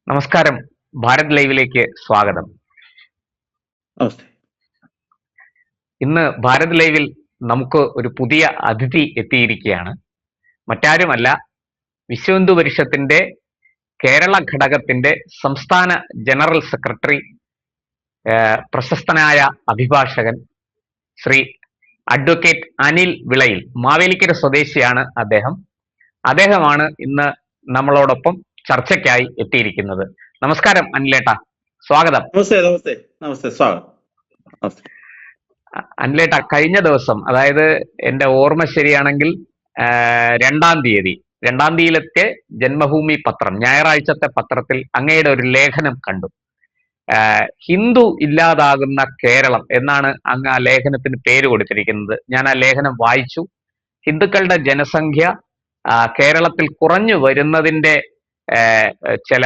നമസ്കാരം. ഭാരത് ലൈവിലേക്ക് സ്വാഗതം. നമസ്തേ. ഇന്ന് ഭാരത് ലൈവിൽ നമുക്ക് ഒരു പുതിയ അതിഥി എത്തിയിരിക്കുകയാണ്. മറ്റാരുമല്ല, വിശ്വഹിന്ദു പരിഷത്തിന്റെ കേരള ഘടകത്തിന്റെ സംസ്ഥാന ജനറൽ സെക്രട്ടറി, പ്രശസ്തനായ അഭിഭാഷകൻ ശ്രീ അഡ്വക്കേറ്റ് അനിൽ വിളയിൽ. മാവേലിക്കര സ്വദേശിയാണ് അദ്ദേഹം. അദ്ദേഹമാണ് ഇന്ന് നമ്മളോടൊപ്പം ചർച്ചയ്ക്കായി എത്തിയിരിക്കുന്നത്. നമസ്കാരം അനിലേട്ടാ, സ്വാഗതം. നമസ്തേ. നമസ്തേ. നമസ്തേ. സ്വാഗതം. നമസ്തേ. അനിലേട്ടാ, കഴിഞ്ഞ ദിവസം, അതായത് എന്റെ ഓർമ്മ ശരിയാണെങ്കിൽ 2-ാം തീയതിയിലത്തെ ജന്മഭൂമി പത്രം, ഞായറാഴ്ചത്തെ പത്രത്തിൽ അങ്ങയുടെ ഒരു ലേഖനം കണ്ടു. ഹിന്ദു ഇല്ലാതാകുന്ന കേരളം എന്നാണ് അങ്ങ് ആ ലേഖനത്തിന് പേര് കൊടുത്തിരിക്കുന്നത്. ഞാൻ ആ ലേഖനം വായിച്ചു. ഹിന്ദുക്കളുടെ ജനസംഖ്യ കേരളത്തിൽ കുറഞ്ഞു വരുന്നതിന്റെ ചില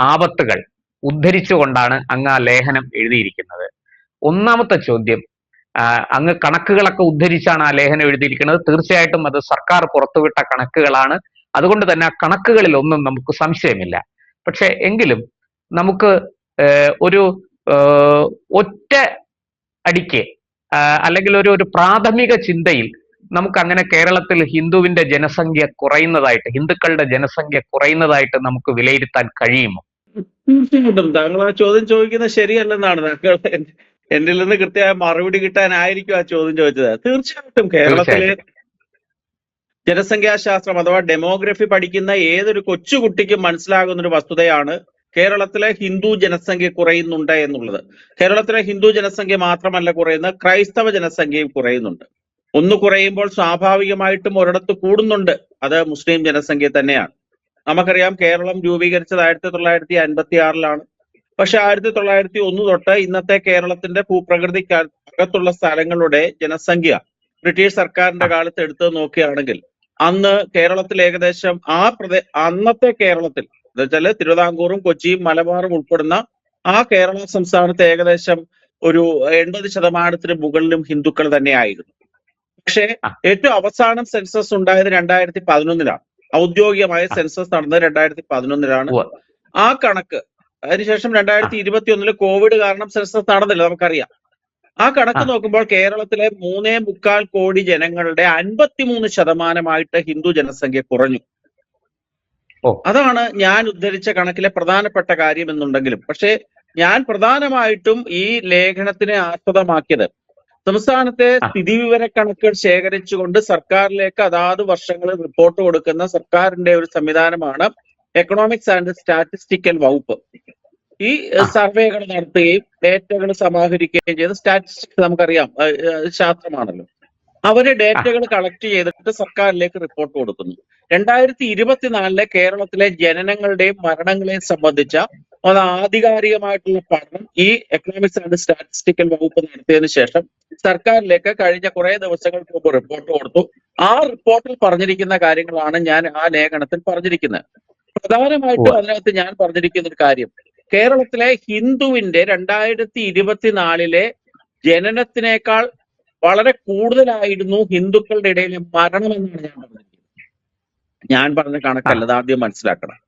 ആപത്തുകൾ ഉദ്ധരിച്ചുകൊണ്ടാണ് അങ്ങ് ആ ലേഖനം എഴുതിയിരിക്കുന്നത്. ഒന്നാമത്തെ ചോദ്യം, അങ്ങ് കണക്കുകളൊക്കെ ഉദ്ധരിച്ചാണ് ആ ലേഖനം എഴുതിയിരിക്കുന്നത്. തീർച്ചയായിട്ടും അത് സർക്കാർ പുറത്തുവിട്ട കണക്കുകളാണ്. അതുകൊണ്ട് തന്നെ ആ കണക്കുകളിൽ ഒന്നും നമുക്ക് സംശയമില്ല. പക്ഷെ എങ്കിലും നമുക്ക് ഒരു ഒറ്റ അടിക്ക് അല്ലെങ്കിൽ ഒരു പ്രാഥമിക ചിന്തയിൽ നമുക്ക് അങ്ങനെ കേരളത്തിൽ ഹിന്ദുക്കളുടെ ജനസംഖ്യ കുറയുന്നതായിട്ട് നമുക്ക് വിലയിരുത്താൻ കഴിയുമോ? തീർച്ചയായിട്ടും താങ്കൾ ആ ചോദ്യം ചോദിക്കുന്നത് ശരിയല്ലെന്നാണ്. താങ്കൾ എന്നിൽ നിന്ന് കൃത്യമായ മറുപടി കിട്ടാനായിരിക്കും ആ ചോദ്യം ചോദിച്ചത്. തീർച്ചയായിട്ടും കേരളത്തിലെ ജനസംഖ്യാശാസ്ത്രം അഥവാ ഡെമോഗ്രഫി പഠിക്കുന്ന ഏതൊരു കൊച്ചുകുട്ടിക്കും മനസ്സിലാകുന്ന ഒരു വസ്തുതയാണ് കേരളത്തിലെ ഹിന്ദു ജനസംഖ്യ കുറയുന്നുണ്ട് എന്നുള്ളത്. കേരളത്തിലെ ഹിന്ദു ജനസംഖ്യ മാത്രമല്ല കുറയുന്നത്, ക്രൈസ്തവ ജനസംഖ്യയും കുറയുന്നുണ്ട്. ഒന്ന് കുറയുമ്പോൾ സ്വാഭാവികമായിട്ടും ഒരിടത്ത് കൂടുന്നുണ്ട്, അത് മുസ്ലിം ജനസംഖ്യ തന്നെയാണ്. നമുക്കറിയാം, കേരളം രൂപീകരിച്ചത് 1956-ലാണ്. പക്ഷെ 1901 തൊട്ട് ഇന്നത്തെ കേരളത്തിന്റെ ഭൂപ്രകൃതിക്കകത്തുള്ള സ്ഥലങ്ങളുടെ ജനസംഖ്യ ബ്രിട്ടീഷ് സർക്കാരിന്റെ കാലത്ത് എടുത്ത് നോക്കുകയാണെങ്കിൽ അന്ന് കേരളത്തിൽ ഏകദേശം അന്നത്തെ കേരളത്തിൽ എന്ന് വെച്ചാൽ തിരുവിതാംകൂറും കൊച്ചിയും മലബാറും ഉൾപ്പെടുന്ന ആ കേരള സംസ്ഥാനത്ത് ഏകദേശം ഒരു 80% മുകളിലും ഹിന്ദുക്കൾ തന്നെയായിരുന്നു. പക്ഷേ ഏറ്റവും അവസാനം സെൻസസ് ഉണ്ടായത് 2011-ലാണ്. ഔദ്യോഗികമായ സെൻസസ് നടന്നത് 2011-ലാണ്. ആ കണക്ക് അതിനുശേഷം 2021 കോവിഡ് കാരണം സെൻസസ് നടന്നില്ല, നമുക്കറിയാം. ആ കണക്ക് നോക്കുമ്പോൾ കേരളത്തിലെ 3.25 കോടി ജനങ്ങളുടെ 53% ഹിന്ദു ജനസംഖ്യ കുറഞ്ഞു. അതാണ് ഞാൻ ഉദ്ധരിച്ച കണക്കിലെ പ്രധാനപ്പെട്ട കാര്യം എന്നുണ്ടെങ്കിലും, പക്ഷേ ഞാൻ പ്രധാനമായിട്ടും ഈ ലേഖനത്തിനെ ആസ്പദമാക്കിയത് സംസ്ഥാനത്തെ സ്ഥിതിവിവര കണക്കുകൾ ശേഖരിച്ചുകൊണ്ട് സർക്കാരിലേക്ക് അതാത് വർഷങ്ങളിൽ റിപ്പോർട്ട് കൊടുക്കുന്ന സർക്കാരിന്റെ ഒരു സംവിധാനമാണ് എക്കണോമിക്സ് ആൻഡ് സ്റ്റാറ്റിസ്റ്റിക്കൽ വകുപ്പ്. ഈ സർവേകൾ നടത്തുകയും ഡേറ്റകൾ സമാഹരിക്കുകയും ചെയ്ത്, സ്റ്റാറ്റിസ്റ്റിക്സ് നമുക്കറിയാം ശാസ്ത്രമാണല്ലോ, അവര് ഡേറ്റകൾ കളക്ട് ചെയ്തിട്ട് സർക്കാരിലേക്ക് റിപ്പോർട്ട് കൊടുക്കുന്നു. 2024 കേരളത്തിലെ ജനനങ്ങളുടെയും മരണങ്ങളെയും സംബന്ധിച്ച ഒരു ആധികാരികമായിട്ടുള്ള പഠനം ഈ എക്കണോമിക്സ് ആൻഡ് സ്റ്റാറ്റിസ്റ്റിക്കൽ വകുപ്പ് നടത്തിയതിനു ശേഷം സർക്കാരിലേക്ക് കഴിഞ്ഞ കുറെ ദിവസങ്ങൾക്ക് മുമ്പ് റിപ്പോർട്ട് കൊടുത്തു. ആ റിപ്പോർട്ടിൽ പറഞ്ഞിരിക്കുന്ന കാര്യങ്ങളാണ് ഞാൻ ആ ലേഖനത്തിൽ പറഞ്ഞിരിക്കുന്നത്. പ്രധാനമായിട്ടും അതിനകത്ത് ഞാൻ പറഞ്ഞിരിക്കുന്ന ഒരു കാര്യം, കേരളത്തിലെ ഹിന്ദുവിന്റെ 2024 ജനനത്തിനേക്കാൾ വളരെ കൂടുതലായിരുന്നു ഹിന്ദുക്കളുടെ ഇടയിലെ മരണമെന്നാണ് ഞാൻ പറഞ്ഞിരിക്കുന്നത്. ഞാൻ പറഞ്ഞ കണക്കല്ല, അത് ആദ്യം മനസ്സിലാക്കണം.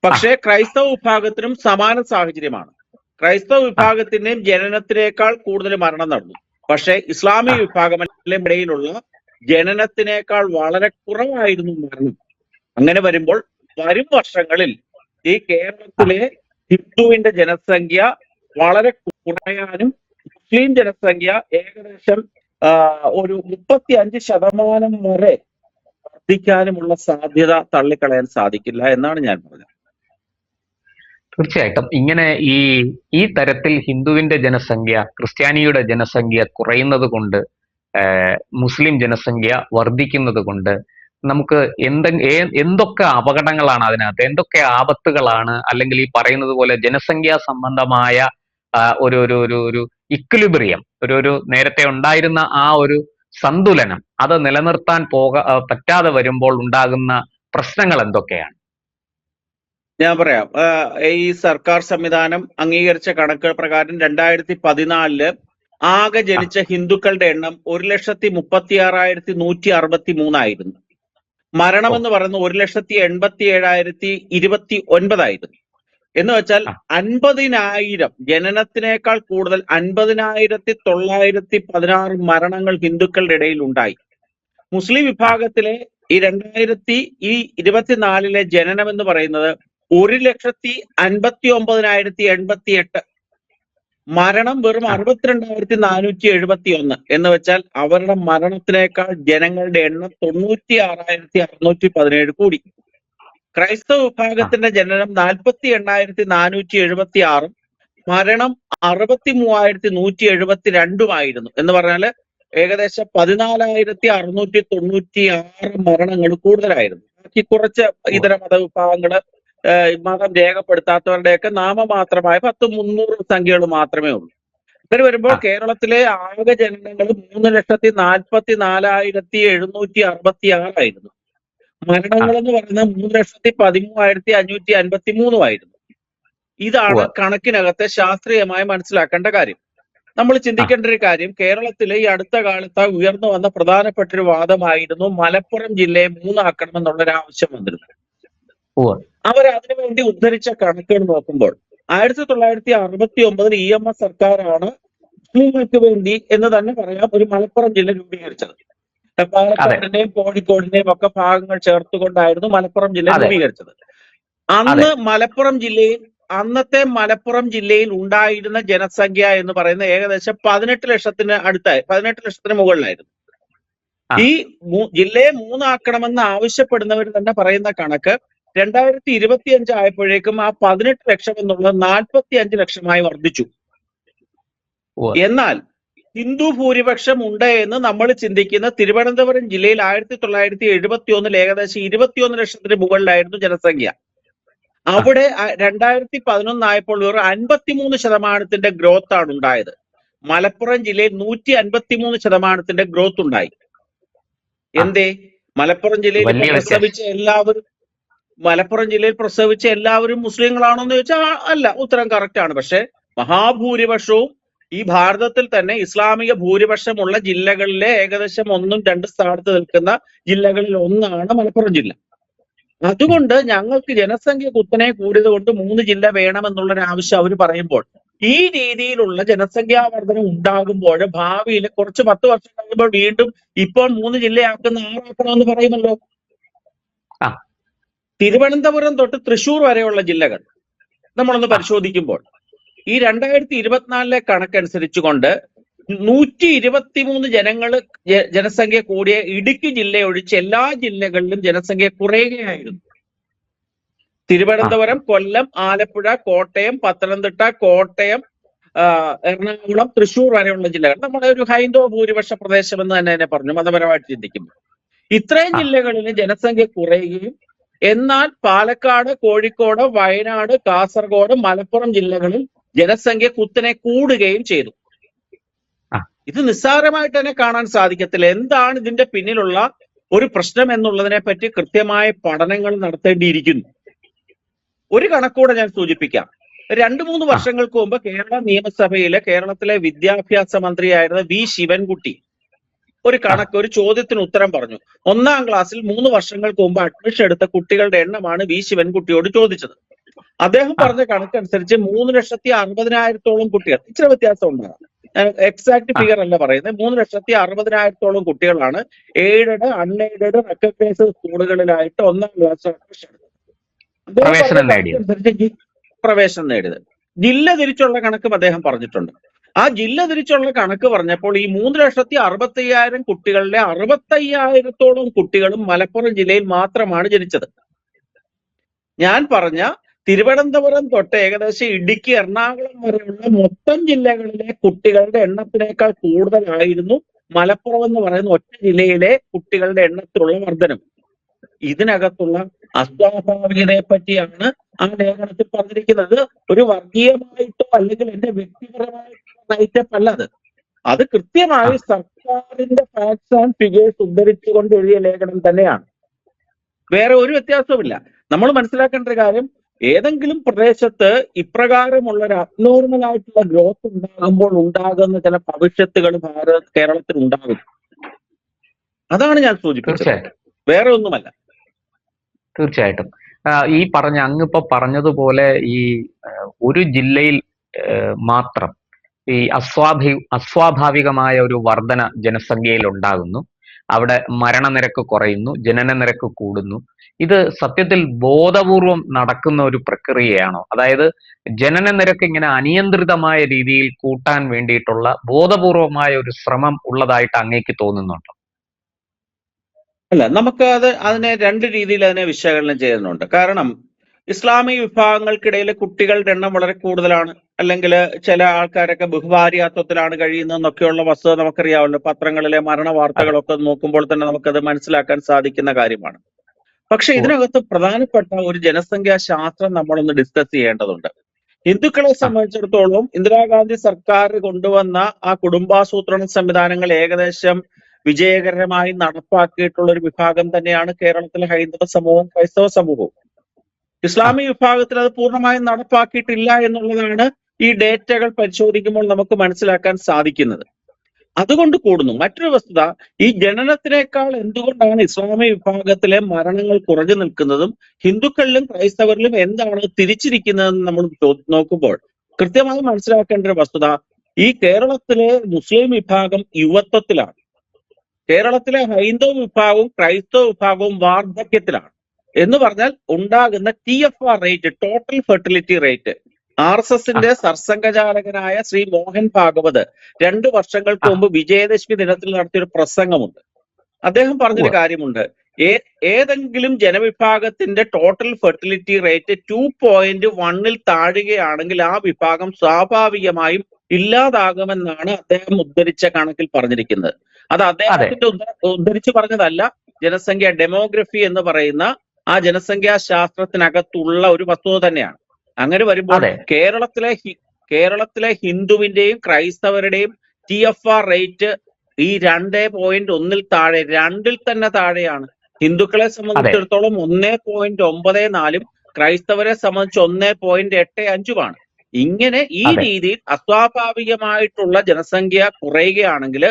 പക്ഷേ ക്രൈസ്തവ വിഭാഗത്തിനും സമാന സാഹചര്യമാണ്. ക്രൈസ്തവ വിഭാഗത്തിന്റെയും ജനനത്തിനേക്കാൾ കൂടുതൽ മരണം നടന്നു. പക്ഷേ ഇസ്ലാമിക വിഭാഗങ്ങളുടെ ഇടയിലുള്ള ജനനത്തിനേക്കാൾ വളരെ കുറവായിരുന്നു മരണം. അങ്ങനെ വരുമ്പോൾ വരും വർഷങ്ങളിൽ ഈ കേരളത്തിലെ ഹിന്ദുവിന്റെ ജനസംഖ്യ വളരെ കുറയാനും മുസ്ലിം ജനസംഖ്യ ഏകദേശം ഒരു 35% വരെ വർദ്ധിക്കാനുമുള്ള സാധ്യത തള്ളിക്കളയാൻ സാധിക്കില്ല എന്നാണ് ഞാൻ പറഞ്ഞത്. തീർച്ചയായിട്ടും ഇങ്ങനെ ഈ തരത്തിൽ ഹിന്ദുവിന്റെ ജനസംഖ്യ, ക്രിസ്ത്യാനിയുടെ ജനസംഖ്യ കുറയുന്നത് കൊണ്ട്, മുസ്ലിം ജനസംഖ്യ വർദ്ധിക്കുന്നത് കൊണ്ട് നമുക്ക് എന്തൊക്കെ അപകടങ്ങളാണ് അതിനകത്ത്, എന്തൊക്കെ ആപത്തുകളാണ്, അല്ലെങ്കിൽ ഈ പറയുന്നത് പോലെ ജനസംഖ്യാ സംബന്ധമായ ഒരു ഇക്വിലിബ്രിയം, ഒരു നേരത്തെ ഉണ്ടായിരുന്ന ആ ഒരു സന്തുലനം അത് നിലനിർത്താൻ പറ്റാതെ വരുമ്പോൾ ഉണ്ടാകുന്ന പ്രശ്നങ്ങൾ എന്തൊക്കെയാണ്? ഞാൻ പറയാം. ഈ സർക്കാർ സംവിധാനം അംഗീകരിച്ച കണക്കുകൾ പ്രകാരം 2014 ആകെ ജനിച്ച ഹിന്ദുക്കളുടെ എണ്ണം 1,36,163 ആയിരുന്നു. മരണമെന്ന് പറയുന്നത് 1,87,029 ആയിരുന്നു. എന്ന് വെച്ചാൽ ആ. 50,000 ജനനത്തിനേക്കാൾ കൂടുതൽ 50,916 മരണങ്ങൾ ഹിന്ദുക്കളുടെ ഇടയിൽ ഉണ്ടായി. മുസ്ലിം വിഭാഗത്തിലെ ഈ 2024 ജനനം എന്ന് പറയുന്നത് 1,59,088. മരണം വെറും 62,471 എന്ന് വെച്ചാൽ അവരുടെ മരണത്തിനേക്കാൾ ജനങ്ങളുടെ എണ്ണം 96,617 കൂടി. ക്രൈസ്തവ വിഭാഗത്തിന്റെ ജനനം 48,476, മരണം 63,172 എന്ന് പറഞ്ഞാല് ഏകദേശം 14,696 മരണങ്ങൾ കൂടുതലായിരുന്നു. ബാക്കി കുറച്ച് ഇതര മതവിഭാഗങ്ങള് മതം രേഖപ്പെടുത്താത്തവരുടെയൊക്കെ നാമമാത്രമായ 10-300 സംഖ്യകൾ മാത്രമേ ഉള്ളൂ. ഇങ്ങനെ വരുമ്പോൾ കേരളത്തിലെ ആകെ ജനനങ്ങൾ 3,44,766 ആയിരുന്നു. മരണങ്ങൾ എന്ന് പറയുന്നത് 3,13,553 ആയിരുന്നു. ഇതാണ് കണക്കിനകത്തെ ശാസ്ത്രീയമായി മനസ്സിലാക്കേണ്ട കാര്യം. നമ്മൾ ചിന്തിക്കേണ്ട ഒരു കാര്യം, കേരളത്തിലെ ഈ അടുത്ത കാലത്ത് ഉയർന്നു വന്ന പ്രധാനപ്പെട്ട ഒരു വാദമായിരുന്നു മലപ്പുറം ജില്ലയെ 3 ആക്കണമെന്നുള്ളൊരു ആവശ്യം വന്നിരുന്നു. അവർ അതിനുവേണ്ടി ഉദ്ധരിച്ച കണക്കുകൾ നോക്കുമ്പോൾ 1969 EMS സർക്കാരാണ് മുസ്ലിങ്ങൾക്ക് വേണ്ടി എന്ന് തന്നെ പറയാം ഒരു മലപ്പുറം ജില്ല രൂപീകരിച്ചത്. പാലക്കാടിന്റെയും കോഴിക്കോടിന്റെയും ഒക്കെ ഭാഗങ്ങൾ ചേർത്തുകൊണ്ടായിരുന്നു മലപ്പുറം ജില്ല രൂപീകരിച്ചത്. അന്നത്തെ മലപ്പുറം ജില്ലയിൽ ഉണ്ടായിരുന്ന ജനസംഖ്യ എന്ന് പറയുന്നത് ഏകദേശം 18 ലക്ഷത്തിന് അടുത്തായി, 18 ലക്ഷത്തിന് മുകളിലായിരുന്നു. ഈ ജില്ലയെ 3 ആക്കണമെന്ന് ആവശ്യപ്പെടുന്നവർ തന്നെ പറയുന്ന കണക്ക് 2025 ആയപ്പോഴേക്കും ആ 18 ലക്ഷം എന്നുള്ളത് 45 ലക്ഷമായി വർദ്ധിച്ചു. എന്നാൽ ഹിന്ദു ഭൂരിപക്ഷം ഉണ്ട് എന്ന് നമ്മൾ ചിന്തിക്കുന്ന തിരുവനന്തപുരം ജില്ലയിൽ 1971 ഏകദേശം 21 ലക്ഷത്തിന് മുകളിലായിരുന്നു ജനസംഖ്യ. അവിടെ 2011 ആയപ്പോൾ ഒരു 53% ഗ്രോത്ത് ആണ് ഉണ്ടായത്. മലപ്പുറം ജില്ലയിൽ 153% ഗ്രോത്ത് ഉണ്ടായി. എന്തേ? മലപ്പുറം ജില്ലയിൽ പ്രസവിച്ച എല്ലാവരും മുസ്ലിങ്ങളാണോന്ന് ചോദിച്ചാൽ അല്ല, ഉത്തരം കറക്റ്റ് ആണ്. പക്ഷെ മഹാഭൂരിപക്ഷവും ഈ ഭാരതത്തിൽ തന്നെ ഇസ്ലാമിക ഭൂരിപക്ഷമുള്ള ജില്ലകളിലെ ഏകദേശം 1-2 സ്ഥാനത്ത് നിൽക്കുന്ന ജില്ലകളിൽ ഒന്നാണ് മലപ്പുറം ജില്ല. അതുകൊണ്ട് ഞങ്ങൾക്ക് ജനസംഖ്യ കുത്തനെ കൂടിയത് കൊണ്ട് 3 ജില്ല വേണമെന്നുള്ളൊരു ആവശ്യം അവർ പറയുമ്പോൾ, ഈ രീതിയിലുള്ള ജനസംഖ്യാ വർധന ഉണ്ടാകുമ്പോൾ ഭാവിയിൽ കുറച്ച് 10 വർഷം കഴിയുമ്പോൾ വീണ്ടും ഇപ്പോൾ 3 ജില്ലയാക്കുന്ന 6 ആക്കണമെന്ന് പറയുമല്ലോ. തിരുവനന്തപുരം തൊട്ട് തൃശ്ശൂർ വരെയുള്ള ജില്ലകൾ നമ്മളൊന്ന് പരിശോധിക്കുമ്പോൾ ഈ 2024 കണക്കനുസരിച്ചുകൊണ്ട് 123 ജനസംഖ്യ കൂടിയ ഇടുക്കി ജില്ല ഒഴിച്ച് എല്ലാ ജില്ലകളിലും ജനസംഖ്യ കുറയുകയായിരുന്നു. തിരുവനന്തപുരം, കൊല്ലം, ആലപ്പുഴ, കോട്ടയം, പത്തനംതിട്ട, കോട്ടയം, എറണാകുളം, തൃശ്ശൂർ വരെയുള്ള ജില്ലകൾ നമ്മുടെ ഒരു ഹൈന്ദവ ഭൂരിപക്ഷ പ്രദേശം എന്ന് തന്നെ പറഞ്ഞു മതപരമായിട്ട് ചിന്തിക്കുമ്പോൾ. ഇത്രയും ജില്ലകളിൽ ജനസംഖ്യ കുറയുകയും എന്നാൽ പാലക്കാട്, കോഴിക്കോട്, വയനാട്, കാസർഗോഡ്, മലപ്പുറം ജില്ലകളിൽ ജനസംഖ്യ കുത്തനെ കൂടുകയും ചെയ്തു. ഇത് നിസ്സാരമായിട്ട് തന്നെ കാണാൻ സാധിക്കത്തില്ല. എന്താണ് ഇതിന്റെ പിന്നിലുള്ള ഒരു പ്രശ്നം എന്നുള്ളതിനെ പറ്റി കൃത്യമായ പഠനങ്ങൾ നടത്തേണ്ടിയിരിക്കുന്നു. ഒരു കണക്കൂടെ ഞാൻ സൂചിപ്പിക്കാം. 2-3 വർഷങ്ങൾക്ക് മുമ്പ് കേരള നിയമസഭയിലെ കേരളത്തിലെ വിദ്യാഭ്യാസ മന്ത്രിയായിരുന്ന വി ശിവൻകുട്ടി ഒരു ചോദ്യത്തിന് ഉത്തരം പറഞ്ഞു. 1-ാം ക്ലാസ്സിൽ 3 വർഷങ്ങൾക്ക് മുമ്പ് അഡ്മിഷൻ എടുത്ത കുട്ടികളുടെ എണ്ണമാണ് വി ശിവൻകുട്ടിയോട് ചോദിച്ചത്. അദ്ദേഹം പറഞ്ഞ കണക്കനുസരിച്ച് 3,60,000-ഓളം കുട്ടികൾ, ഇച്ചിരി വ്യത്യാസം ഉണ്ടാകാം, എക്സാക്ട് ഫിഗർ അല്ല പറയുന്നത്, 3,60,000-ഓളം കുട്ടികളാണ് എയ്ഡഡ്, അൺഎയ്ഡഡ്, റെക്കഗ്നൈസ്ഡ് സ്കൂളുകളിലായിട്ട് 1-ാം ക്ലാസ് അഡ്മിഷൻ എടുത്തത്. പ്രവേശനം നേടിയത്. ജില്ല തിരിച്ചുള്ള കണക്കും അദ്ദേഹം പറഞ്ഞിട്ടുണ്ട്. ആ ജില്ല തിരിച്ചുള്ള കണക്ക് പറഞ്ഞപ്പോൾ ഈ 3,60,60,000 കുട്ടികളിലെ 65,000-ഓളം കുട്ടികളും മലപ്പുറം ജില്ലയിൽ മാത്രമാണ് ജനിച്ചത്. ഞാൻ പറഞ്ഞ തിരുവനന്തപുരം തൊട്ട് ഏകദേശം ഇടുക്കി, എറണാകുളം വരെയുള്ള മൊത്തം ജില്ലകളിലെ കുട്ടികളുടെ എണ്ണത്തിനേക്കാൾ കൂടുതലായിരുന്നു മലപ്പുറം എന്ന് പറയുന്ന ഒറ്റ ജില്ലയിലെ കുട്ടികളുടെ എണ്ണത്തിലുള്ള വർധനം. ഇതിനകത്തുള്ള അസ്വാഭാവികതയെ പറ്റിയാണ് ആ ലേഖനത്തിൽ പറഞ്ഞിരിക്കുന്നത്. ഒരു വർഗീയമായിട്ടോ അല്ലെങ്കിൽ എന്റെ വ്യക്തിപരമായിട്ടുള്ള നൈറ്റപ്പ് അല്ല അത് കൃത്യമായി സർക്കാരിന്റെ ഫാക്ട്സ് ആൻഡ് ഫിഗേഴ്സ് ഉദ്ധരിച്ചുകൊണ്ട് എഴുതിയ ലേഖനം തന്നെയാണ്. വേറെ ഒരു വ്യത്യാസവുമില്ല. നമ്മൾ മനസ്സിലാക്കേണ്ട ഒരു കാര്യം, ഏതെങ്കിലും പ്രദേശത്ത് ഇപ്രകാരമുള്ള ഒരു അബ്നോർമൽ ആയിട്ടുള്ള ഗ്രോത്ത് ഉണ്ടാകുമ്പോൾ ഉണ്ടാകുന്ന ചില ഭവിഷ്യത്തുകൾ കേരളത്തിൽ ഉണ്ടാകും. അതാണ് ഞാൻ സൂചിപ്പിച്ചത്, വേറെ ഒന്നുമല്ല. തീർച്ചയായിട്ടും ഈ അങ്ങിപ്പോ പറഞ്ഞതുപോലെ ഈ ഒരു ജില്ലയിൽ മാത്രം ഈ അസ്വാഭാവികമായ ഒരു വർധന ജനസംഖ്യയിൽ ഉണ്ടാകുന്നു. അവിടെ മരണനിരക്ക് കുറയുന്നു, ജനന നിരക്ക് കൂടുന്നു. ഇത് സത്യത്തിൽ ബോധപൂർവം നടക്കുന്ന ഒരു പ്രക്രിയയാണോ? അതായത് ജനന നിരക്ക് ഇങ്ങനെ അനിയന്ത്രിതമായ രീതിയിൽ കൂട്ടാൻ വേണ്ടിയിട്ടുള്ള ബോധപൂർവമായ ഒരു ശ്രമം ഉള്ളതായിട്ട് അങ്ങേക്ക് തോന്നുന്നുണ്ടോ? അല്ല, നമുക്ക് അതിനെ രണ്ട് രീതിയിൽ അതിനെ വിശകലനം ചെയ്യുന്നുണ്ട്. കാരണം ഇസ്ലാമിക വിഭാഗങ്ങൾക്കിടയിൽ കുട്ടികളുടെ എണ്ണം വളരെ കൂടുതലാണ്, അല്ലെങ്കിൽ ചില ആൾക്കാരൊക്കെ ബഹുഭാര്യാത്വത്തിലാണ് കഴിയുന്നതെന്നൊക്കെയുള്ള വസ്തുത നമുക്കറിയാമല്ലോ. പത്രങ്ങളിലെ മരണ വാർത്തകളൊക്കെ നോക്കുമ്പോൾ തന്നെ നമുക്കത് മനസ്സിലാക്കാൻ സാധിക്കുന്ന കാര്യമാണ്. പക്ഷെ ഇതിനകത്ത് പ്രധാനപ്പെട്ട ഒരു ജനസംഖ്യാ ശാസ്ത്രം നമ്മളൊന്ന് ഡിസ്കസ് ചെയ്യേണ്ടതുണ്ട്. ഹിന്ദുക്കളെ സംബന്ധിച്ചിടത്തോളം ഇന്ദിരാഗാന്ധി സർക്കാർ കൊണ്ടുവന്ന ആ കുടുംബാസൂത്രണ സംവിധാനങ്ങൾ ഏകദേശം വിജയകരമായി നടപ്പാക്കിയിട്ടുള്ള ഒരു വിഭാഗം തന്നെയാണ് കേരളത്തിലെ ഹൈന്ദവ സമൂഹവും ക്രൈസ്തവ സമൂഹവും. ഇസ്ലാമിക വിഭാഗത്തിൽ അത് പൂർണ്ണമായും നടപ്പാക്കിയിട്ടില്ല എന്നുള്ളതാണ് ഈ ഡേറ്റകൾ പരിശോധിക്കുമ്പോൾ നമുക്ക് മനസ്സിലാക്കാൻ സാധിക്കുന്നത്. അതുകൊണ്ട് കൂടുന്നു. മറ്റൊരു വസ്തുത, ഈ ജനനത്തിനേക്കാൾ എന്തുകൊണ്ടാണ് ഇസ്ലാമിക വിഭാഗത്തിലെ മരണങ്ങൾ കുറഞ്ഞു നിൽക്കുന്നതും ഹിന്ദുക്കളിലും ക്രൈസ്തവരിലും എന്താണ് തിരിച്ചിരിക്കുന്നതെന്ന് നമ്മൾ നോക്കുമ്പോൾ കൃത്യമായി മനസ്സിലാക്കേണ്ട ഒരു വസ്തുത, ഈ കേരളത്തിലെ മുസ്ലിം വിഭാഗം യുവത്വത്തിലാണ്. കേരളത്തിലെ ഹൈന്ദവ വിഭാഗവും ക്രൈസ്തവ വിഭാഗവും വാർദ്ധക്യത്തിലാണ്. എന്ന് പറഞ്ഞാൽ ഉണ്ടാകുന്ന TFR rate, total fertility rate, RSSന്റെ സർസംഘചാലകനായ ശ്രീ മോഹൻ ഭാഗവത് 2 വർഷങ്ങൾക്ക് മുമ്പ് വിജയദശമി ദിനത്തിൽ നടത്തിയൊരു പ്രസംഗമുണ്ട്. അദ്ദേഹം പറഞ്ഞൊരു കാര്യമുണ്ട്, ഏതെങ്കിലും ജനവിഭാഗത്തിന്റെ ടോട്ടൽ ഫെർട്ടിലിറ്റി റേറ്റ് 2.1 താഴുകയാണെങ്കിൽ ആ വിഭാഗം സ്വാഭാവികമായും ഇല്ലാതാകുമെന്നാണ് അദ്ദേഹം ഉദ്ധരിച്ച കണക്കിൽ പറഞ്ഞിരിക്കുന്നത്. അത് അദ്ദേഹത്തിന്റെ ഉദ്ധരിച്ച് പറഞ്ഞതല്ല, ജനസംഖ്യ ഡെമോഗ്രഫി എന്ന് പറയുന്ന ആ ജനസംഖ്യാ ശാസ്ത്രത്തിനകത്തുള്ള ഒരു വസ്തുത തന്നെയാണ്. അങ്ങനെ വരുമ്പോൾ കേരളത്തിലെ ഹിന്ദുവിന്റെയും ക്രൈസ്തവരുടെയും TFR റേറ്റ് ഈ 2.1 താഴെ, 2 തന്നെ താഴെയാണ്. ഹിന്ദുക്കളെ സംബന്ധിച്ചിടത്തോളം 1.94, ക്രൈസ്തവരെ സംബന്ധിച്ച് 1.85. ഇങ്ങനെ ഈ രീതിയിൽ അസ്വാഭാവികമായിട്ടുള്ള ജനസംഖ്യ കുറയുകയാണെങ്കിൽ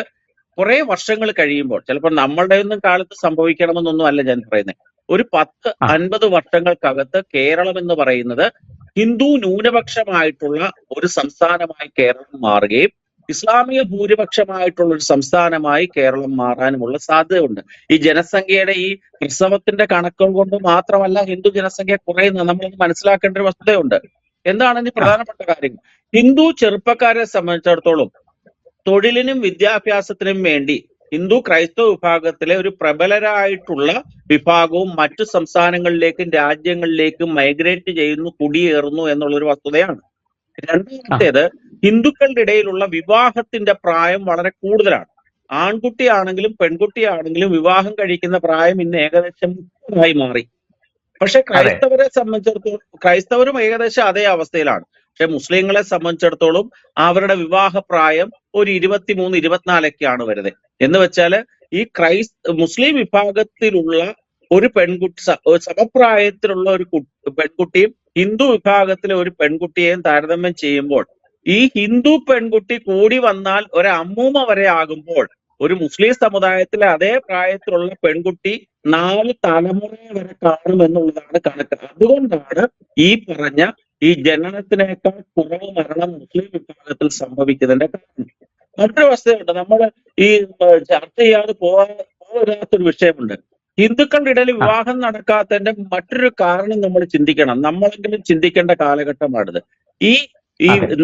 കുറെ വർഷങ്ങൾ കഴിയുമ്പോൾ, ചിലപ്പോൾ നമ്മളുടെ ഒന്നും കാലത്ത് സംഭവിക്കണമെന്നൊന്നും അല്ല ഞാൻ പറയുന്നത്, ഒരു 10-50 വർഷങ്ങൾക്കകത്ത് കേരളം എന്ന് പറയുന്നത് ഹിന്ദു ന്യൂനപക്ഷമായിട്ടുള്ള ഒരു സംസ്ഥാനമായി കേരളം മാറുകയും ഇസ്ലാമിക ഭൂരിപക്ഷമായിട്ടുള്ള ഒരു സംസ്ഥാനമായി കേരളം മാറാനുമുള്ള സാധ്യതയുണ്ട്. ഈ ജനസംഖ്യയുടെ ഈ പ്രസവത്തിന്റെ കണക്കുകൾ കൊണ്ട് മാത്രമല്ല ഹിന്ദു ജനസംഖ്യ കുറയുന്നത്, നമ്മളൊന്ന് മനസ്സിലാക്കേണ്ട ഒരു വസ്തുതയുണ്ട്. എന്താണ് ഇനി പ്രധാനപ്പെട്ട കാര്യങ്ങൾ? ഹിന്ദു ചെറുപ്പക്കാരെ സംബന്ധിച്ചിടത്തോളം തൊഴിലിനും വിദ്യാഭ്യാസത്തിനും വേണ്ടി ഹിന്ദു ക്രൈസ്തവ വിഭാഗത്തിലെ ഒരു പ്രബലരായിട്ടുള്ള വിഭാഗവും മറ്റു സംസ്ഥാനങ്ങളിലേക്കും രാജ്യങ്ങളിലേക്കും മൈഗ്രേറ്റ് ചെയ്യുന്നു, കുടിയേറുന്നു എന്നുള്ളൊരു വസ്തുതയാണ്. രണ്ടാമത്തേത്, ഹിന്ദുക്കളുടെ ഇടയിലുള്ള വിവാഹത്തിന്റെ പ്രായം വളരെ കൂടുതലാണ്. ആൺകുട്ടിയാണെങ്കിലും പെൺകുട്ടിയാണെങ്കിലും വിവാഹം കഴിക്കുന്ന പ്രായം ഇന്ന് ഏകദേശം 30 മാറി. പക്ഷെ ക്രൈസ്തവരെ സംബന്ധിച്ചിടത്തോളം ക്രൈസ്തവരും ഏകദേശം അതേ അവസ്ഥയിലാണ്. പക്ഷെ മുസ്ലിങ്ങളെ സംബന്ധിച്ചിടത്തോളം അവരുടെ വിവാഹ പ്രായം ഒരു 23-24 വരുന്നത്. എന്ന് വെച്ചാല് ഈ മുസ്ലിം വിഭാഗത്തിലുള്ള ഒരു പെൺകുട്ടി, സമപ്രായത്തിലുള്ള ഒരു പെൺകുട്ടിയും ഹിന്ദു വിഭാഗത്തിലെ ഒരു പെൺകുട്ടിയെയും താരതമ്യം ചെയ്യുമ്പോൾ ഈ ഹിന്ദു പെൺകുട്ടി കൂടി വന്നാൽ ഒരു അമ്മൂമ്മ വരെ ആകുമ്പോൾ ഒരു മുസ്ലിം സമുദായത്തിലെ അതേ പ്രായത്തിലുള്ള പെൺകുട്ടി 4 തലമുറയെ വരെ കാണുമെന്നുള്ളതാണ് കണക്ക്. അതുകൊണ്ടാണ് ഈ പറഞ്ഞ ഈ ജനനത്തിനേക്കാൾ കുറവ് മരണം മുസ്ലിം വിഭാഗത്തിൽ സംഭവിക്കുന്നതിന്റെ കാരണം. മറ്റൊരു വസ്തുതയുണ്ട്, നമ്മൾ ഈ ചർച്ച ചെയ്യാതെ പോരാത്തൊരു വിഷയമുണ്ട്. ഹിന്ദുക്കളുടെ ഇടയിൽ വിവാഹം നടക്കാത്തതിന്റെ മറ്റൊരു കാരണം നമ്മൾ ചിന്തിക്കണം, നമ്മളെങ്കിലും ചിന്തിക്കേണ്ട കാലഘട്ടമാണിത്. ഈ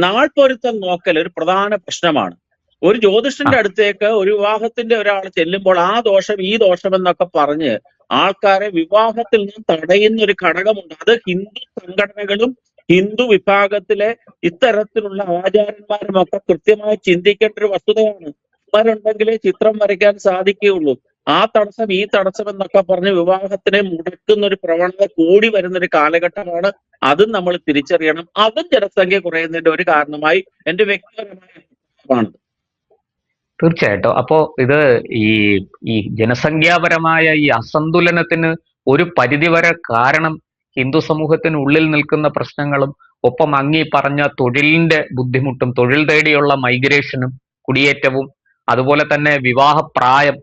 നാൾ പൊരുത്തം നോക്കൽ ഒരു പ്രധാന പ്രശ്നമാണ്. ഒരു ജ്യോതിഷന്റെ അടുത്തേക്ക് ഒരു വിവാഹത്തിന്റെ ഒരാൾ ചെല്ലുമ്പോൾ ആ ദോഷം ഈ ദോഷം എന്നൊക്കെ പറഞ്ഞ് ആൾക്കാരെ വിവാഹത്തിൽ നിന്ന് തടയുന്ന ഒരു ഘടകമുണ്ട്. അത് ഹിന്ദു സംഘടനകളും ഹിന്ദു വിഭാഗത്തിലെ ഇത്തരത്തിലുള്ള ആചാര്യന്മാരും ഒക്കെ കൃത്യമായി ചിന്തിക്കേണ്ട ഒരു വസ്തുതയാണ്. ഉണ്ടെങ്കിലേ ചിത്രം വരയ്ക്കാൻ സാധിക്കുകയുള്ളൂ. ആ തടസ്സം ഈ തടസ്സം എന്നൊക്കെ പറഞ്ഞ് വിവാഹത്തിനെ മുടക്കുന്ന ഒരു പ്രവണത കൂടി വരുന്ന ഒരു കാലഘട്ടമാണ്. അതും നമ്മൾ തിരിച്ചറിയണം. അതും ജനസംഖ്യ കുറയുന്നതിന്റെ ഒരു കാരണമായി എന്റെ വ്യക്തിപരമായ അഭിപ്രായമാണ്. തീർച്ചയായിട്ടും. അപ്പോ ഇത് ഈ ജനസംഖ്യാപരമായ ഈ അസന്തുലനത്തിന് ഒരു പരിധിവരെ കാരണം ഹിന്ദു സമൂഹത്തിനുള്ളിൽ നിൽക്കുന്ന പ്രശ്നങ്ങളും ഒപ്പം അങ്ങീ പറഞ്ഞ തൊഴിലിന്റെ ബുദ്ധിമുട്ടും തൊഴിൽ തേടിയുള്ള മൈഗ്രേഷനും കുടിയേറ്റവും അതുപോലെ തന്നെ വിവാഹപ്രായം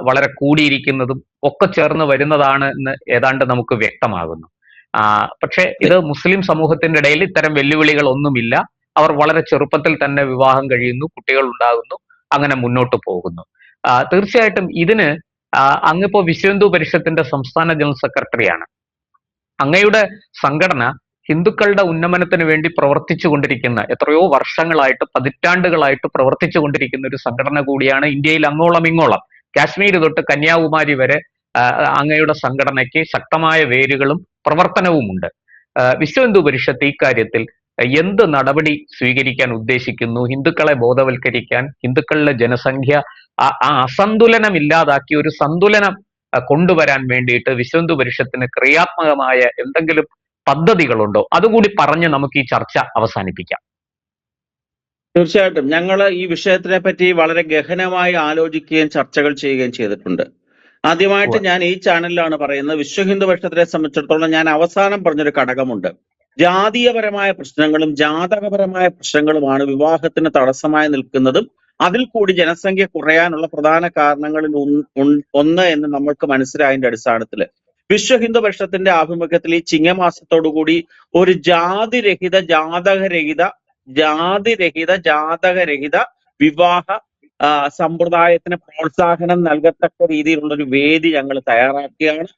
വളരെ കൂടിയിരിക്കുന്നതും ഒക്കെ ചേർന്ന് വരുന്നതാണ് എന്ന് ഏതാണ്ട് നമുക്ക് വ്യക്തമാകുന്നു. പക്ഷെ ഇത് മുസ്ലിം സമൂഹത്തിന്റെ ഇടയിൽ ഇത്തരം വെല്ലുവിളികൾ ഒന്നുമില്ല. അവർ വളരെ ചെറുപ്പത്തിൽ തന്നെ വിവാഹം കഴിയുന്നു, കുട്ടികൾ ഉണ്ടാകുന്നു, അങ്ങനെ മുന്നോട്ട് പോകുന്നു. തീർച്ചയായിട്ടും ഇതിന് അങ്ങിപ്പോ വിശ്വ ഹിന്ദു പരിഷത്തിന്റെ സംസ്ഥാന ജനറൽ സെക്രട്ടറിയാണ്. അങ്ങയുടെ സംഘടന ഹിന്ദുക്കളുടെ ഉന്നമനത്തിന് വേണ്ടി പ്രവർത്തിച്ചു കൊണ്ടിരിക്കുന്ന, എത്രയോ വർഷങ്ങളായിട്ട് പതിറ്റാണ്ടുകളായിട്ട് പ്രവർത്തിച്ചു കൊണ്ടിരിക്കുന്ന ഒരു സംഘടന കൂടിയാണ്. ഇന്ത്യയിൽ അങ്ങോളം ഇങ്ങോളം കാശ്മീർ തൊട്ട് കന്യാകുമാരി വരെ അങ്ങയുടെ സംഘടനയ്ക്ക് ശക്തമായ വേരുകളും പ്രവർത്തനവുമുണ്ട്. വിശ്വ ഹിന്ദു പരിഷത്ത് ഇക്കാര്യത്തിൽ എന്ത് നടപടി സ്വീകരിക്കാൻ ഉദ്ദേശിക്കുന്നു? ഹിന്ദുക്കളെ ബോധവൽക്കരിക്കാൻ, ഹിന്ദുക്കളിലെ ജനസംഖ്യ ആ അസന്തുലനം ഇല്ലാതാക്കി ഒരു സന്തുലനം കൊണ്ടുവരാൻ വേണ്ടിയിട്ട് വിശ്വ ഹിന്ദു പരിഷത്തിന് ക്രിയാത്മകമായ എന്തെങ്കിലും പദ്ധതികളുണ്ടോ? അതുകൂടി പറഞ്ഞ് നമുക്ക് ഈ ചർച്ച അവസാനിപ്പിക്കാം. തീർച്ചയായിട്ടും ഞങ്ങൾ ഈ വിഷയത്തിനെ പറ്റി വളരെ ഗഹനമായി ആലോചിക്കുകയും ചർച്ചകൾ ചെയ്യുകയും ചെയ്തിട്ടുണ്ട്. ആദ്യമായിട്ട് ഞാൻ ഈ ചാനലിലാണ് പറയുന്നത്, വിശ്വ ഹിന്ദു പരിഷത്തിനെ സംബന്ധിച്ചിടത്തോളം ഞാൻ അവസാനം പറഞ്ഞൊരു ഘടകമുണ്ട്. ജാതീയപരമായ പ്രശ്നങ്ങളും ജാതകപരമായ പ്രശ്നങ്ങളുമാണ് വിവാഹത്തിന് തടസ്സമായി നിൽക്കുന്നതും അതിൽ കൂടി ജനസംഖ്യ കുറയാനുള്ള പ്രധാന കാരണങ്ങളിൽ ഒന്ന് എന്ന് നമ്മൾക്ക് മനസ്സിലായതിന്റെ അടിസ്ഥാനത്തിൽ വിശ്വ ഹിന്ദു പരിഷത്തിന്റെ ആഭിമുഖ്യത്തിൽ ഈ ചിങ്ങമാസത്തോടുകൂടി ഒരു ജാതിരഹിത ജാതകരഹിത വിവാഹ സമ്പ്രദായത്തിന് പ്രോത്സാഹനം നൽകത്തക്ക രീതിയിലുള്ള ഒരു വേദി ഞങ്ങൾ തയ്യാറാക്കുകയാണ്.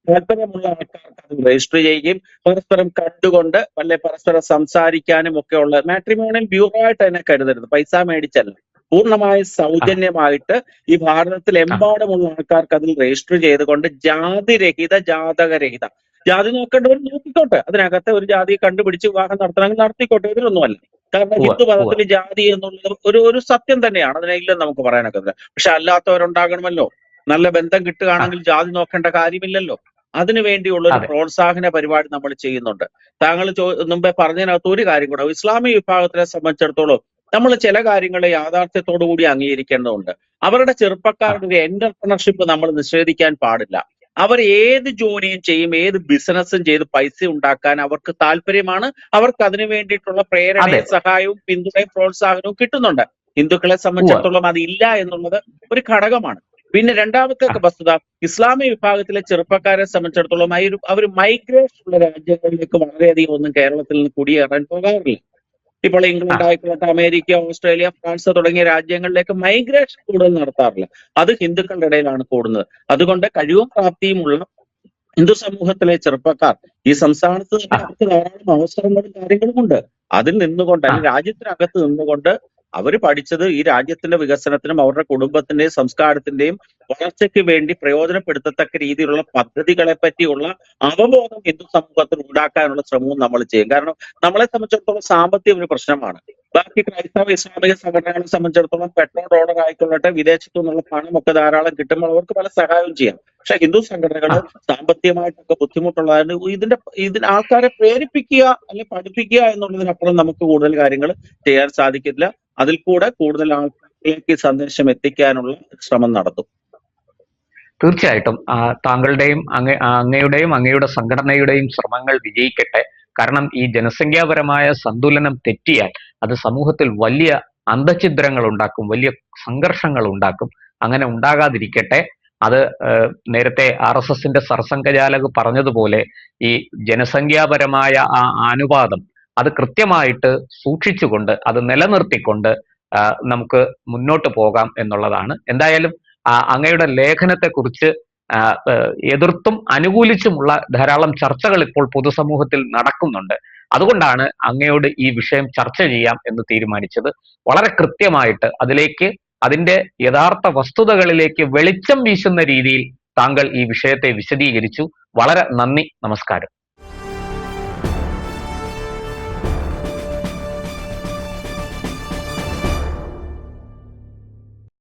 താല്പര്യമുള്ള ആൾക്കാർക്ക് അത് രജിസ്റ്റർ ചെയ്യുകയും പരസ്പരം കണ്ടുകൊണ്ട് പരസ്പരം സംസാരിക്കാനും ഒക്കെ ഉള്ള മാട്രിമോണിയൽ ബ്യൂറോ ആയിട്ട് തന്നെ കരുതരുത്, പൈസ മേടിച്ചല്ല, പൂർണ്ണമായി സൗജന്യമായിട്ട് ഈ ഭാരതത്തിലെമ്പാടുമുള്ള ആൾക്കാർക്ക് അതിൽ രജിസ്റ്റർ ചെയ്തുകൊണ്ട് ജാതകരഹിത ജാതി നോക്കേണ്ടവർ നോക്കിക്കോട്ടെ, അതിനകത്ത് ഒരു ജാതിയെ കണ്ടുപിടിച്ച് വിവാഹം നടത്തണമെങ്കിൽ നടത്തിക്കോട്ടെ, ഇതിലൊന്നുമല്ല. കാരണം ഹിന്ദു മതത്തിൽ ജാതി എന്നുള്ളത് ഒരു സത്യം തന്നെയാണ്, അതിനെല്ലാം നമുക്ക് പറയാനൊക്കെ. പക്ഷെ അല്ലാത്തവരുണ്ടാകണമല്ലോ. നല്ല ബന്ധം കിട്ടുകയാണെങ്കിൽ ജാതി നോക്കേണ്ട കാര്യമില്ലല്ലോ. അതിനു വേണ്ടിയുള്ള ഒരു പ്രോത്സാഹന പരിപാടി നമ്മൾ ചെയ്യുന്നുണ്ട്. താങ്കൾ മുമ്പേ പറഞ്ഞതിനകത്ത് ഒരു കാര്യം കൂടെ, ഇസ്ലാമിക വിഭാഗത്തിനെ സംബന്ധിച്ചിടത്തോളം നമ്മൾ ചില കാര്യങ്ങളെ യാഥാർത്ഥ്യത്തോടു കൂടി അംഗീകരിക്കേണ്ടതുണ്ട്. അവരുടെ ചെറുപ്പക്കാരുടെ ഒരു എന്റർപ്രണർഷിപ്പ് നമ്മൾ നിഷേധിക്കാൻ പാടില്ല. അവർ ഏത് ജോലിയും ചെയ്യും, ഏത് ബിസിനസ്സും ചെയ്ത് പൈസ ഉണ്ടാക്കാൻ അവർക്ക് താല്പര്യമാണ്. അവർക്ക് അതിനു വേണ്ടിയിട്ടുള്ള പ്രേരണയും സഹായവും പിന്തുണയും പ്രോത്സാഹനവും കിട്ടുന്നുണ്ട്. ഹിന്ദുക്കളെ സംബന്ധിച്ചിടത്തോളം അതില്ല എന്നുള്ളത് ഒരു ഘടകമാണ്. പിന്നെ രണ്ടാമത്തെ വസ്തുത, ഇസ്ലാമിക വിഭാഗത്തിലെ ചെറുപ്പക്കാരെ സംബന്ധിച്ചിടത്തോളം അവർ മൈഗ്രേഷൻ ഉള്ള രാജ്യങ്ങളിലേക്ക് വളരെയധികം ഒന്നും കേരളത്തിൽ നിന്ന് കുടിയേറാൻ പോകാറില്ല. ഇപ്പോൾ ഇംഗ്ലണ്ട് ആയിക്കോട്ടെ, അമേരിക്ക, ഓസ്ട്രേലിയ, ഫ്രാൻസ് തുടങ്ങിയ രാജ്യങ്ങളിലേക്ക് മൈഗ്രേഷൻ കൂടുതൽ നടത്താറില്ല. അത് ഹിന്ദുക്കളുടെ ഇടയിലാണ് കൂടുന്നത്. അതുകൊണ്ട് കഴിവും പ്രാപ്തിയുമുള്ള ഹിന്ദു സമൂഹത്തിലെ ചെറുപ്പക്കാർ ഈ സംസ്ഥാനത്ത് തന്നെ അവർക്ക് ധാരാളം അവസരങ്ങളും കാര്യങ്ങളുമുണ്ട്. അതിൽ നിന്നുകൊണ്ട്, അല്ലെങ്കിൽ രാജ്യത്തിനകത്ത് നിന്നുകൊണ്ട് അവർ പഠിച്ചത് ഈ രാജ്യത്തിന്റെ വികസനത്തിനും അവരുടെ കുടുംബത്തിന്റെയും സംസ്കാരത്തിന്റെയും വളർച്ചയ്ക്ക് വേണ്ടി പ്രയോജനപ്പെടുത്തത്തക്ക രീതിയിലുള്ള പദ്ധതികളെ പറ്റിയുള്ള അവബോധം ഹിന്ദു സമൂഹത്തിൽ ഉണ്ടാക്കാനുള്ള ശ്രമവും നമ്മൾ ചെയ്യും. കാരണം നമ്മളെ സംബന്ധിച്ചിടത്തോളം സാമ്പത്തികം ഒരു പ്രശ്നമാണ്. ബാക്കി ക്രൈസ്തവ ഇസ്ലാമിക സംഘടനകളെ സംബന്ധിച്ചിടത്തോളം പെട്രോൾ ഡോളർ ആയിക്കൊള്ളട്ടെ, വിദേശത്തു നിന്നുള്ള പണമൊക്കെ ധാരാളം കിട്ടുമ്പോൾ അവർക്ക് പല സഹായവും ചെയ്യാം. പക്ഷെ ഹിന്ദു സംഘടനകൾ സാമ്പത്തികമായിട്ടൊക്കെ ബുദ്ധിമുട്ടുള്ളതാണ്. ഇതിന് ആൾക്കാരെ പ്രേരിപ്പിക്കുക അല്ലെങ്കിൽ പഠിപ്പിക്കുക എന്നുള്ളതിനപ്പുറം നമുക്ക് കൂടുതൽ കാര്യങ്ങൾ ചെയ്യാൻ സാധിക്കില്ല. അതിൽ കൂടെ കൂടുതൽ ആൾക്കാരിലേക്ക് സന്ദേശം എത്തിക്കാനുള്ള ശ്രമം നടത്തും. തീർച്ചയായിട്ടും താങ്കളുടെയും അങ്ങയുടെ സംഘടനയുടെയും ശ്രമങ്ങൾ വിജയിക്കട്ടെ. കാരണം ഈ ജനസംഖ്യാപരമായ സന്തുലനം തെറ്റിയാൽ അത് സമൂഹത്തിൽ വലിയ അന്തഛിദ്രങ്ങൾ ഉണ്ടാക്കും, വലിയ സംഘർഷങ്ങൾ ഉണ്ടാക്കും. അങ്ങനെ ഉണ്ടാകാതിരിക്കട്ടെ. അത് നേരത്തെ RSSന്റെ സർസംഘചാലക് പറഞ്ഞതുപോലെ ഈ ജനസംഖ്യാപരമായ ആ അനുപാതം അത് കൃത്യമായിട്ട് സൂക്ഷിച്ചുകൊണ്ട്, അത് നിലനിർത്തിക്കൊണ്ട് നമുക്ക് മുന്നോട്ട് പോകാം എന്നുള്ളതാണ്. എന്തായാലും അങ്ങയുടെ ലേഖനത്തെക്കുറിച്ച് എതിർത്തും അനുകൂലിച്ചുമുള്ള ധാരാളം ചർച്ചകൾ ഇപ്പോൾ പൊതുസമൂഹത്തിൽ നടക്കുന്നുണ്ട്. അതുകൊണ്ടാണ് അങ്ങയോട് ഈ വിഷയം ചർച്ച ചെയ്യാം എന്ന് തീരുമാനിച്ചത്. വളരെ കൃത്യമായിട്ട് അതിന്റെ യഥാർത്ഥ വസ്തുതകളിലേക്ക് വെളിച്ചം വീശുന്ന രീതിയിൽ താങ്കൾ ഈ വിഷയത്തെ വിശദീകരിച്ചു. വളരെ നന്ദി, നമസ്കാരം.